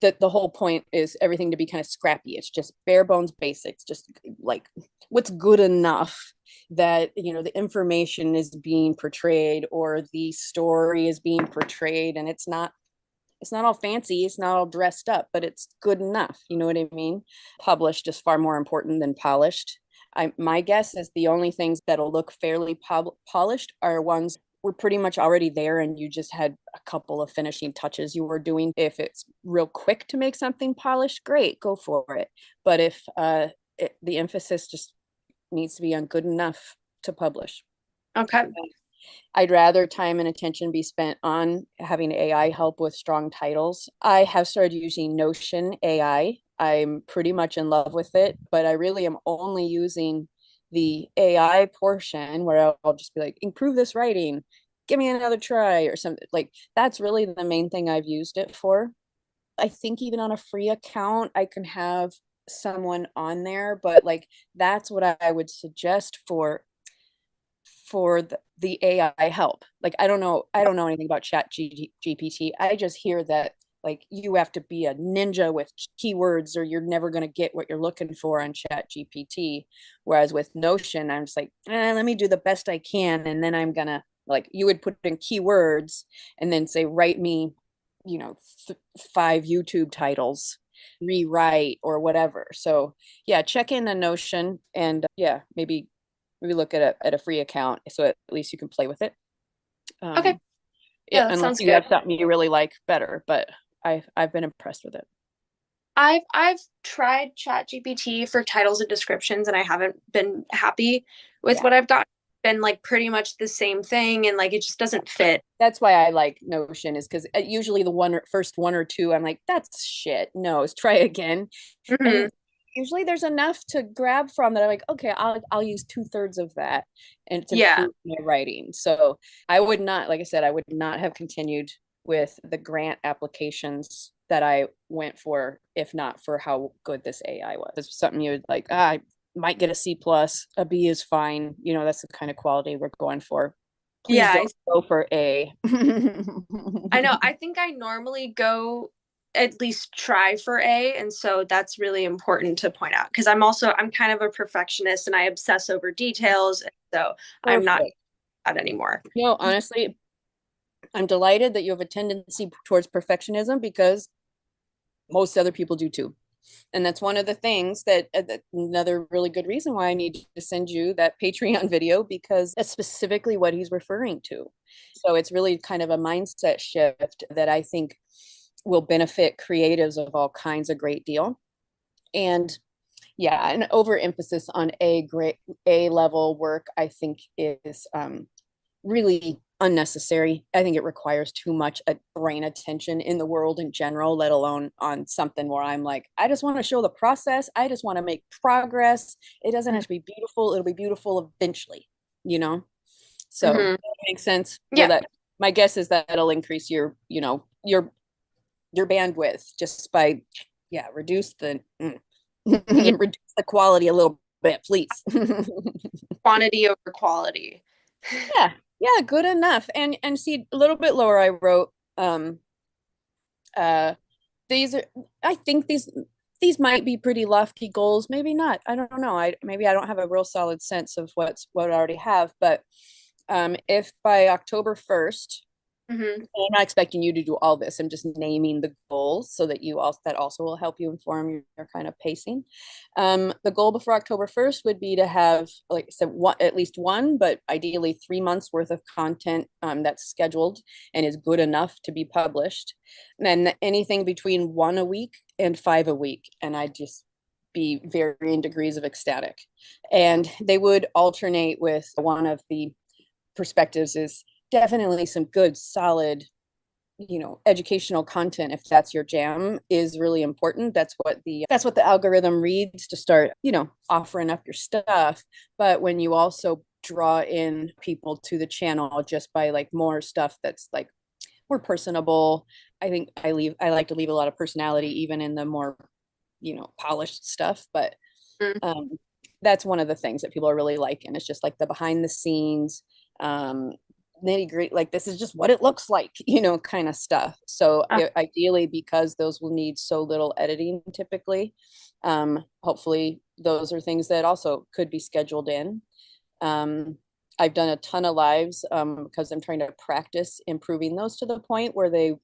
the whole point is everything to be kind of scrappy. It's just bare bones basics, just like what's good enough that, you know, the information is being portrayed or the story is being portrayed, and it's not all fancy, it's not all dressed up, but it's good enough. You know what I mean? Published is far more important than polished. My guess is the only things that'll look fairly polished are ones were pretty much already there and you just had a couple of finishing touches you were doing. If it's real quick to make something polished, great, go for it. But if the emphasis just needs to be on good enough to publish. Okay. I'd rather time and attention be spent on having AI help with strong titles. I have started using Notion AI. I'm pretty much in love with it, but I really am only using the AI portion where I'll just be like, improve this writing, give me another try or something. Like that's really the main thing I've used it for. I think even on a free account, I can have someone on there, but like that's what I would suggest for the AI help. Like I don't know anything about GPT. I just hear that like you have to be a ninja with keywords or you're never going to get what you're looking for on chat GPT. Whereas with Notion, I'm just like, let me do the best I can. And then I'm going to like, you would put in keywords and then say, write me, you know, 5 YouTube titles, rewrite or whatever. So yeah, check in a Notion and yeah, maybe look at a free account so at least you can play with it. Okay. Um, yeah, Yeah, that unless sounds you good. have something you really like better, but I've been impressed with it. I've tried ChatGPT for titles and descriptions and I haven't been happy with Yeah, what I've got. Been like pretty much the same thing and like it just doesn't fit. that's why I like Notion is because usually the first one or two I'm like that's shit. No, let's try again, Hmm. and usually there's enough to grab from that I'm like okay I'll use 2/3 of that and it's Yeah. improved my writing. So I would not, like I said, I would not have continued with the grant applications that I went for if not for how good this AI was. It's something you would like, I might get a C plus, a B is fine. You know, that's the kind of quality we're going for. Please Yeah, don't go for A. I know. I think I normally go at least try for A, and so that's really important to point out because I'm kind of a perfectionist and I obsess over details, and so I'm not Perfect. that anymore. You know, honestly, I'm delighted that you have a tendency towards perfectionism because most other people do too. And that's one of the things that another really good reason why I need to send you that Patreon video because that's specifically what he's referring to. So it's really kind of a mindset shift that I think will benefit creatives of all kinds a great deal. And yeah, an overemphasis on A level work I think is really unnecessary. I think it requires too much brain attention in the world in general, let alone on something where I'm like, I just want to show the process. I just want to make progress. It doesn't have to be beautiful. It'll be beautiful eventually, you know? So Hmm. that makes sense. Well, Yeah. that my guess is that it'll increase your, you know, your bandwidth just by yeah, reduce the Yeah. reduce the quality a little bit, please. Quantity over quality. Yeah, yeah, good enough. And see a little bit lower I wrote uh these are I think these might be pretty lofty goals, maybe not. I don't know. Maybe I don't have a real solid sense of what I already have, but if by October 1st, Hmm. I'm not expecting you to do all this. I'm just naming the goals so that that also will help you inform your kind of pacing. The goal before October 1st would be to have, like I said, at least one, but ideally 3 months worth of content that's scheduled and is good enough to be published. And then anything between 1 a week and 5 a week. And I just be varying degrees of ecstatic. And they would alternate with one of the perspectives is definitely some good solid, you know, educational content if that's your jam is really important. That's what the algorithm reads to start, you know, offering up your stuff. But when you also draw in people to the channel just by like more stuff that's like more personable, I think I like to leave a lot of personality even in the more, you know, polished stuff. But that's one of the things that people are really liking. It's just like the behind the scenes, um, nitty gritty, like this is just what it looks like, kind of stuff. So ideally, because those will need so little editing typically, hopefully those are things that also could be scheduled in. I've done a ton of lives because I'm trying to practice improving those to the point where they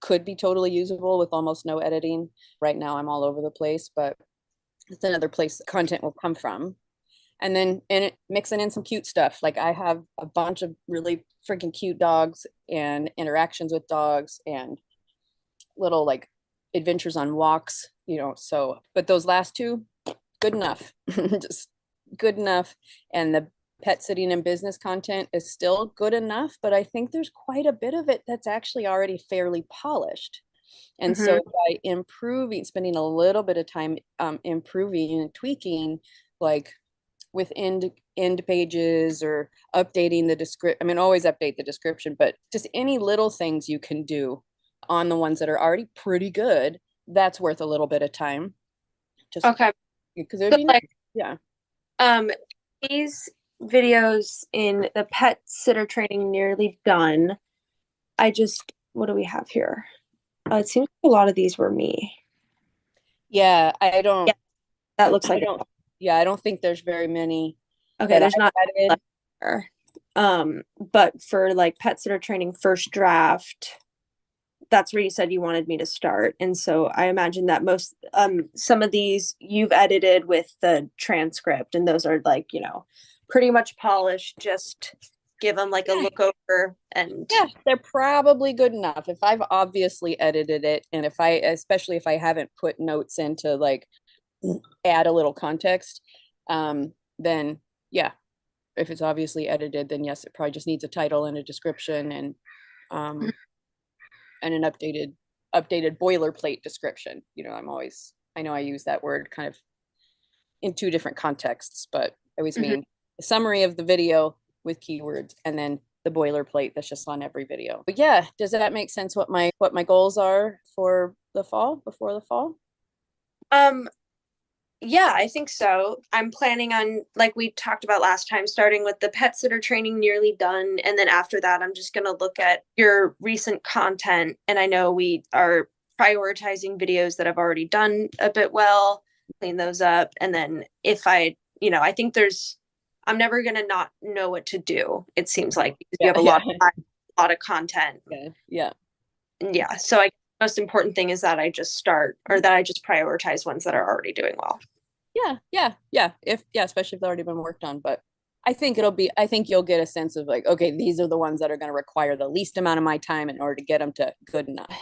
could be totally usable with almost no editing. Right now, I'm all over the place, but it's another place content will come from. And then mixing in some cute stuff. Like I have a bunch of really freaking cute dogs and interactions with dogs and little like adventures on walks, so, but those last two, good enough. Just good enough. And the pet sitting and business content is still good enough, but I think there's quite a bit of it that's actually already fairly polished. And so by spending a little bit of time improving and tweaking, like with end pages or updating the description. I mean, always update the description, but just any little things you can do on the ones that are already pretty good, that's worth a little bit of time. Just Okay. because it would be nice. Yeah. These videos in the pet sitter training nearly done. What do we have here? It seems like a lot of these were me. Yeah, I don't. Yeah, that looks like. I don't think there's very many. Okay, there's not. But for like pet sitter training first draft, that's where you said you wanted me to start, and so I imagine that some of these you've edited with the transcript, and those are like pretty much polished. Just give them like a look over, and they're probably good enough. If I've obviously edited it, and especially if I haven't put notes in to like add a little context, then if it's obviously edited, then yes, it probably just needs a title and a description and an updated boilerplate description. I know I use that word kind of in two different contexts, but I always mean a summary of the video with keywords and then the boilerplate that's just on every video. But yeah, does that make sense what my goals are for the fall, before the fall? Yeah, I think so. I'm planning on, like we talked about last time, starting with the pet sitter training nearly done. And then after that, I'm just going to look at your recent content. And I know we are prioritizing videos that I've already done a bit well, clean those up. And then I think I'm never going to not know what to do. It seems like because you have a lot of content. Yeah. Yeah. So most important thing is that I just prioritize ones that are already doing well. Yeah. Especially if they've already been worked on. But I think you'll get a sense of like, okay, these are the ones that are going to require the least amount of my time in order to get them to good enough.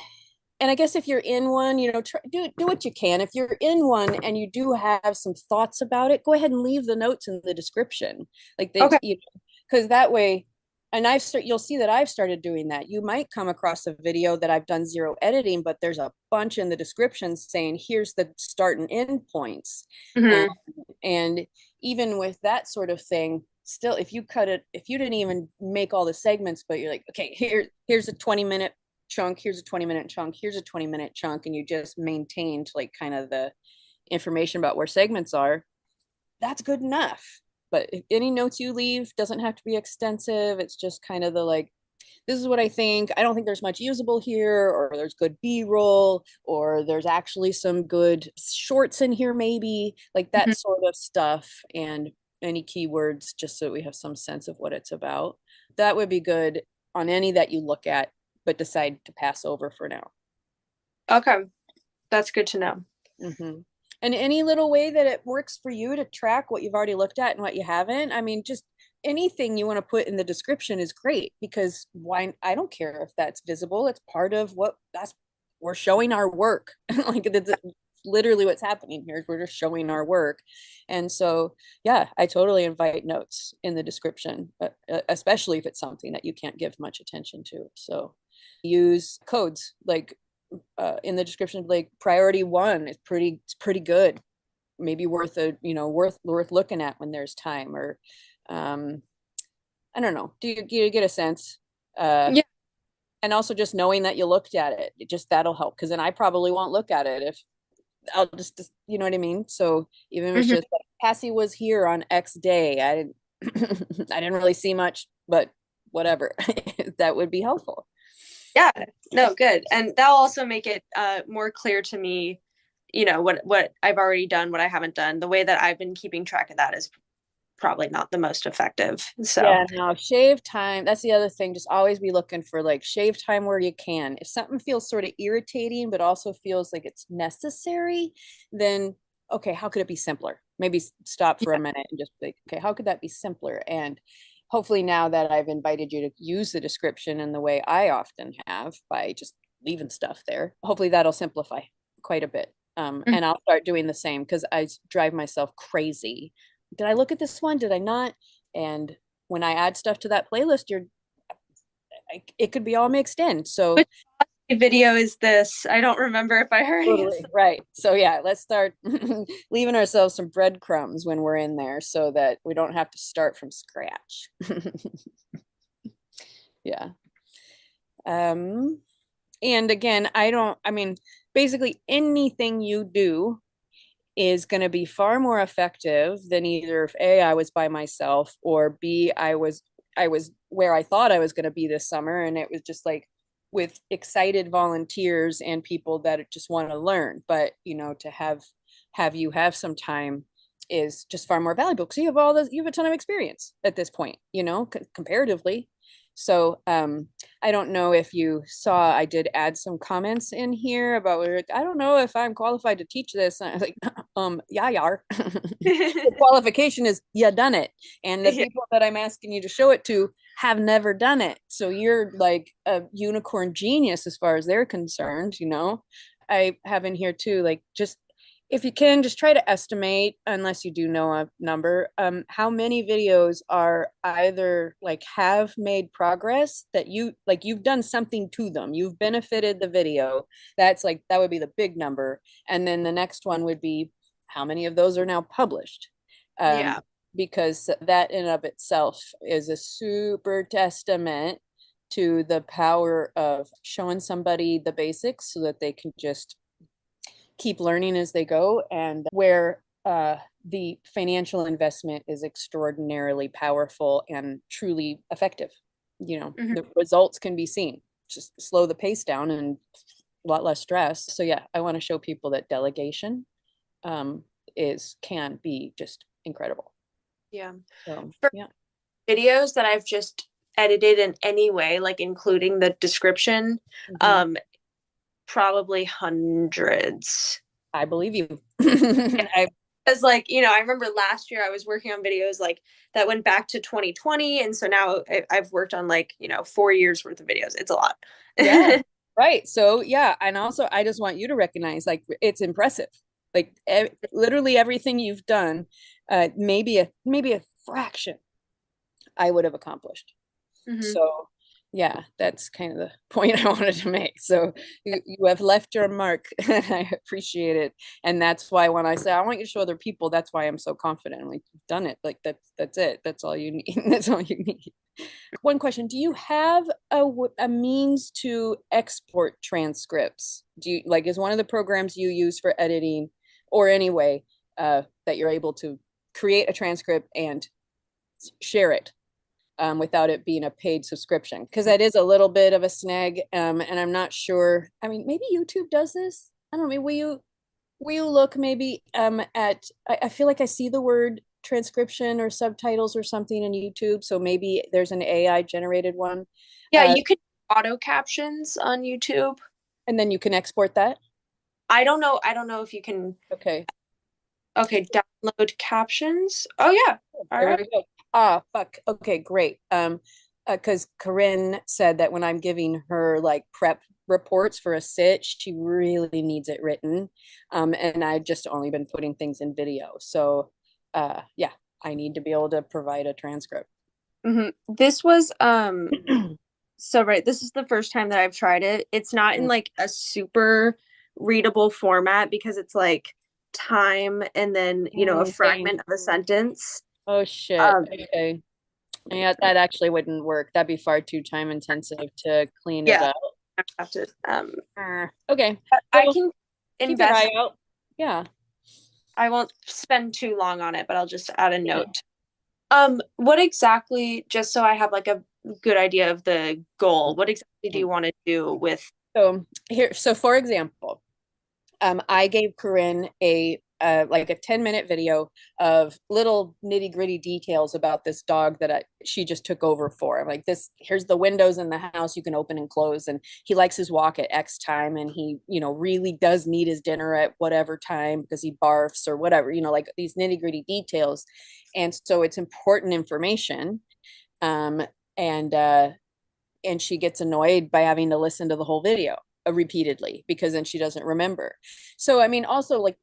And I guess if you're in one, do what you can. If you're in one and you do have some thoughts about it, go ahead and leave the notes in the description. Like because that way, and you'll see that I've started doing that. You might come across a video that I've done zero editing, but there's a bunch in the description saying, here's the start and end points. And even with that sort of thing, still, if you didn't even make all the segments, but you're like, okay, here's a 20-minute chunk, here's a 20-minute chunk, here's a 20-minute chunk, and you just maintained like kind of the information about where segments are, that's good enough. But if any notes you leave doesn't have to be extensive. It's just kind of the like, this is what I think. I don't think there's much usable here, or there's good B-roll, or there's actually some good shorts in here, maybe like that sort of stuff. And any keywords, just so we have some sense of what it's about. That would be good on any that you look at, but decide to pass over for now. Okay. That's good to know. And any little way that it works for you to track what you've already looked at and what you haven't. I mean, just anything you want to put in the description is great, because I don't care if that's visible. It's part of we're showing our work. Like that's literally what's happening here is we're just showing our work. And so, yeah, I totally invite notes in the description, especially if it's something that you can't give much attention to. So use codes like in the description, like priority 1 is pretty good, maybe worth looking at when there's time, or I don't know, do you get a sense? Yeah. And also just knowing that you looked at it, that'll help, because then I probably won't look at it if I'll just you know what I mean. So even if it's just like Cassie was here on X day, I didn't I didn't really see much, but whatever, that would be helpful. Yeah, no, good. And that'll also make it more clear to me, what I've already done, what I haven't done. The way that I've been keeping track of that is probably not the most effective. So, Yeah, no, shave time. That's the other thing. Just always be looking for like shave time where you can. If something feels sort of irritating, but also feels like it's necessary, then okay, how could it be simpler? Maybe stop for a yeah. minute and just think, okay, how could that be simpler? And hopefully now that I've invited you to use the description in the way I often have by just leaving stuff there, hopefully that'll simplify quite a bit. And I'll start doing the same because I drive myself crazy. Did I look at this one? Did I not? And when I add stuff to that playlist, it could be all mixed in. So Which video is this? I don't remember if I heard you. totally right. So yeah, let's start leaving ourselves some breadcrumbs when we're in there so that we don't have to start from scratch. Yeah. And again, I mean, basically anything you do is going to be far more effective than either if A, I was by myself, or B, I was where I thought I was going to be this summer, and it was just like with excited volunteers and people that just want to learn. But to have you have some time is just far more valuable because you have a ton of experience at this point, comparatively. So I don't know if you saw, I did add some comments in here about, I don't know if I'm qualified to teach this. And I was like, yeah, you are. The qualification is you done it. And the Yeah. people that I'm asking you to show it to have never done it. So you're like a unicorn genius as far as they're concerned, I have in here too, like just if you can just try to estimate, unless you do know a number, how many videos are either like have made progress that you've done something to them, you've benefited the video. That's like that would be the big number. And then the next one would be how many of those are now published. um, Yeah. because that in of itself is a super testament to the power of showing somebody the basics so that they can just keep learning as they go, and where the financial investment is extraordinarily powerful and truly effective. Mhm. The results can be seen. Just slow the pace down and a lot less stress. So yeah, I want to show people that delegation can be just incredible. Yeah. So For yeah. videos that I've just edited in any way, like including the description, Mm-hmm. um, probably hundreds. I believe you. Yeah. I Because I remember last year I was working on videos like that went back to 2020. And so now I've worked on 4 years worth of videos. It's a lot. Yeah, right. So yeah, and also I just want you to recognize like it's impressive. Like literally everything you've done, maybe a fraction I would have accomplished. Hmm. So yeah, that's kind of the point I wanted to make. So you have left your mark, and I appreciate it. And that's why when I say I want you to show other people, that's why I'm so confident. I'm like, you've done it. Like that's it. That's all you need. That's all you need. One question: do you have a means to export transcripts? Do you like is one of the programs you use for editing, or anyway, that you're able to create a transcript and share it without it being a paid subscription? Because that is a little bit of a snag, and I'm not sure. I mean, maybe YouTube does this. I don't know. Maybe will you look maybe at? I feel like I see the word transcription or subtitles or something in YouTube. So maybe there's an AI generated one, Yeah, uh, you can auto captions on YouTube. and then you can export that. I don't know. I don't know if you can. Okay, Okay, download captions. Oh yeah. All there right. we go. Ah, fuck. Okay, great. Because Corinne said that when I'm giving her like prep reports for a sit, she really needs it written. And I've just only been putting things in video. So, yeah, I need to be able to provide a transcript. This was so right. This is the first time that I've tried it. It's not in Mm. like a super readable format because it's like time and then a Dang. fragment of a sentence. Oh shit. Um, Okay. Yeah, that actually wouldn't work. That'd be far too time intensive to clean it yeah, up. I have to. Okay. I Well, can keep your invest. eye out. Yeah. I won't spend too long on it, but I'll just add a Yeah. note. What exactly? Just so I have like good idea of the goal. What exactly do you want to do with? So for example, I gave Corinne a like a 10-minute video of little nitty gritty details about this dog that she just took over for. I'm like, this, here's the windows in the house you can open and close. And he likes his walk at X time. And he, really does need his dinner at whatever time because he barfs or whatever, like these nitty gritty details. And so it's important information. Um, and, uh, and she gets annoyed by having to listen to the whole video repeatedly because then she doesn't remember. So I mean, also like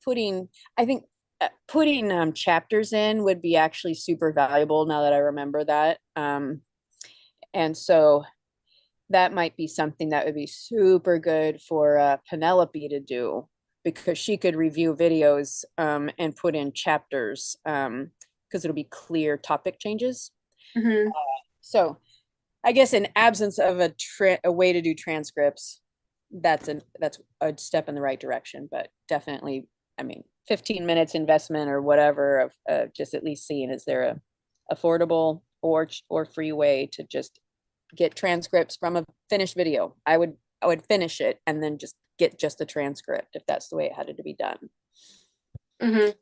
I think putting chapters in would be actually super valuable now that I remember that. And so that might be something that would be super good for Penelope to do because she could review videos and put in chapters because it'll be clear topic changes. Mhm. So I guess in absence of a way to do transcripts, that's a step in the right direction. But definitely, I mean, 15 minutes investment or whatever of just at least seeing is there a affordable or free way to just get transcripts from a finished video. I would finish it and then just get just the transcript if that's the way it had to be done. Mhm.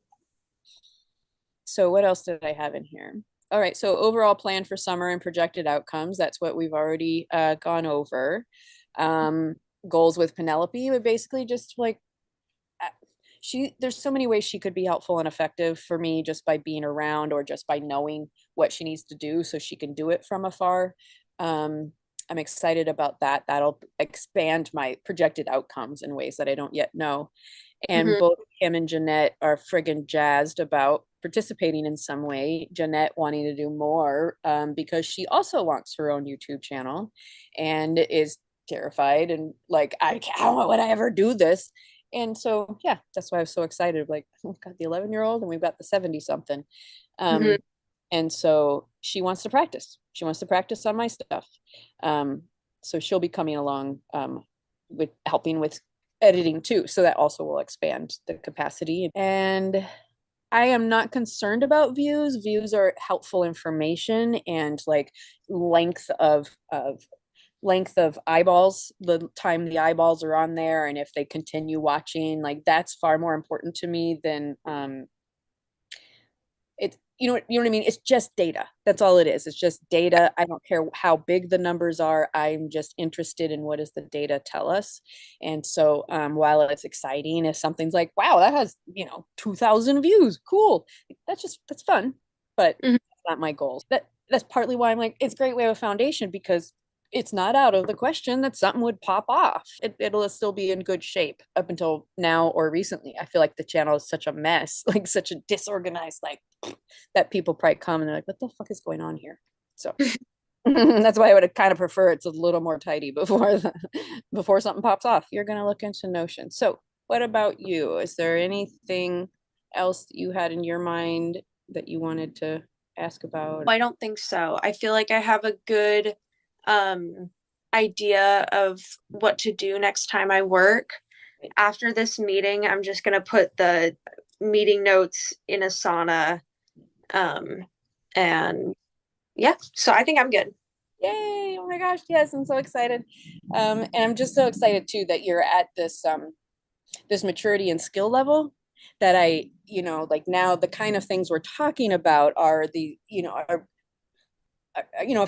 So what else did I have in here? All right, so overall plan for summer and projected outcomes. That's what we've already gone over. Um, Goals with Penelope would basically just like there's so many ways she could be helpful and effective for me just by being around or just by knowing what she needs to do so she can do it from afar. I'm excited about that. That'll expand my projected outcomes in ways that I don't yet know. And Mhm. both him and Jeanette are friggin' jazzed about participating in some way. Jeanette wanting to do more because she also wants her own YouTube channel and is terrified and like, how would I ever do this? And so, yeah, that's why I was so excited. Like, we've got the 11-year-old and we've got the 70 something. Mhm. And so she wants to practice. She wants to practice on my stuff. Um, so she'll be coming along with helping with editing too. So that also will expand the capacity. And I am not concerned about views. Views are helpful information and like length of eyeballs, the time the eyeballs are on there, and if they continue watching, like that's far more important to me than it's you know what I mean? It's just data. That's all it is. It's just data. I don't care how big the numbers are. I'm just interested in what does the data tell us. And so while it's exciting, if something's like, wow, that has 2,000 views, cool. That's fun, but Mhm. that's not my goals. That's partly why I'm like, it's great we have a foundation because it's not out of the question that something would pop off. It'll still be in good shape up until now or recently. I feel like the channel is such a mess, like such a disorganized, like that people probably come and they're like, what the fuck is going on here? So that's why I would kind of prefer it's a little more tidy before something pops off. You're gonna look into Notion. So what about you? Is there anything else that you had in your mind that you wanted to ask about? I don't think so. I feel like I have a good um idea of what to do next time I work. After this meeting, I'm just gonna put the meeting notes in Asana. Um and yeah, so I think I'm good. Yay! Oh my gosh, yes, I'm so excited. And I'm just so excited too that you're at this maturity and skill level that like now the kind of things we're talking about are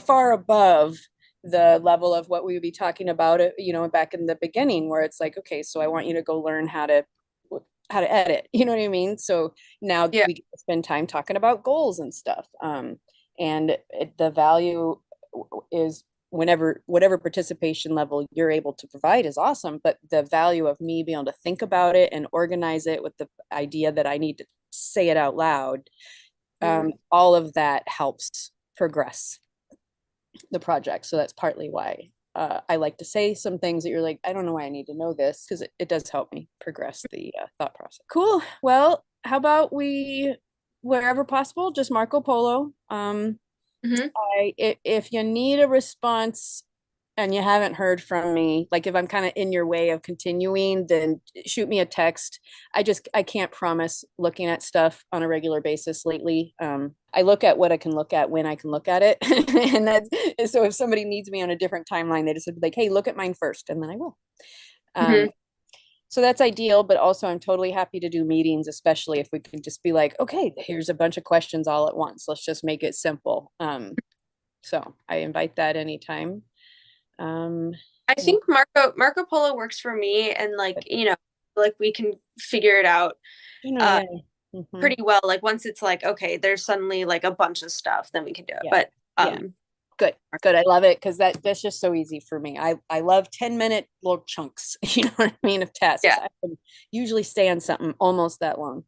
far above the level of what we would be talking about back in the beginning where it's like, okay, so I want you to go learn how to edit, you know what I mean? So now Yeah. we get to spend time talking about goals and stuff. And the value is whatever participation level you're able to provide is awesome, but the value of me being able to think about it and organize it with the idea that I need to say it out loud, all of that helps progress the project. So that's partly why I like to say some things that you're like, I don't know why I need to know this, because it does help me progress the thought process. Cool. Well, how about we, wherever possible, just Marco Polo. Mhm. If you need a response and you haven't heard from me, like if I'm kind of in your way of continuing, then shoot me a text. I can't promise looking at stuff on a regular basis lately. I look at what I can look at when I can look at it. And that's so if somebody needs me on a different timeline, they just like, hey, look at mine first, and then I will. Mhm. So that's ideal, but also I'm totally happy to do meetings, especially if we could just be like, okay, here's a bunch of questions all at once. Let's just make it simple. So I invite that anytime. Um, I yeah, think Marco Polo works for me, and like, like we can figure it out uh yeah. Hmm. pretty well. Like once it's like, okay, there's suddenly like a bunch of stuff, then we can do it. Yeah, But yeah. Good, good. I love it because that's just so easy for me. I love 10-minute little chunks, you know what I mean, of tasks. yeah. I can usually stay on something almost that long.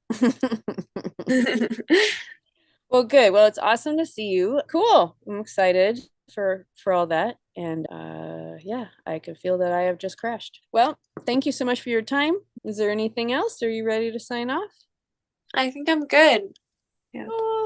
Well, good. Well, it's awesome to see you. Cool. I'm excited for all that. And yeah, I can feel that I have just crashed. Well, thank you so much for your time. Is there anything else? Are you ready to sign off? I think I'm good. Yeah. Oh,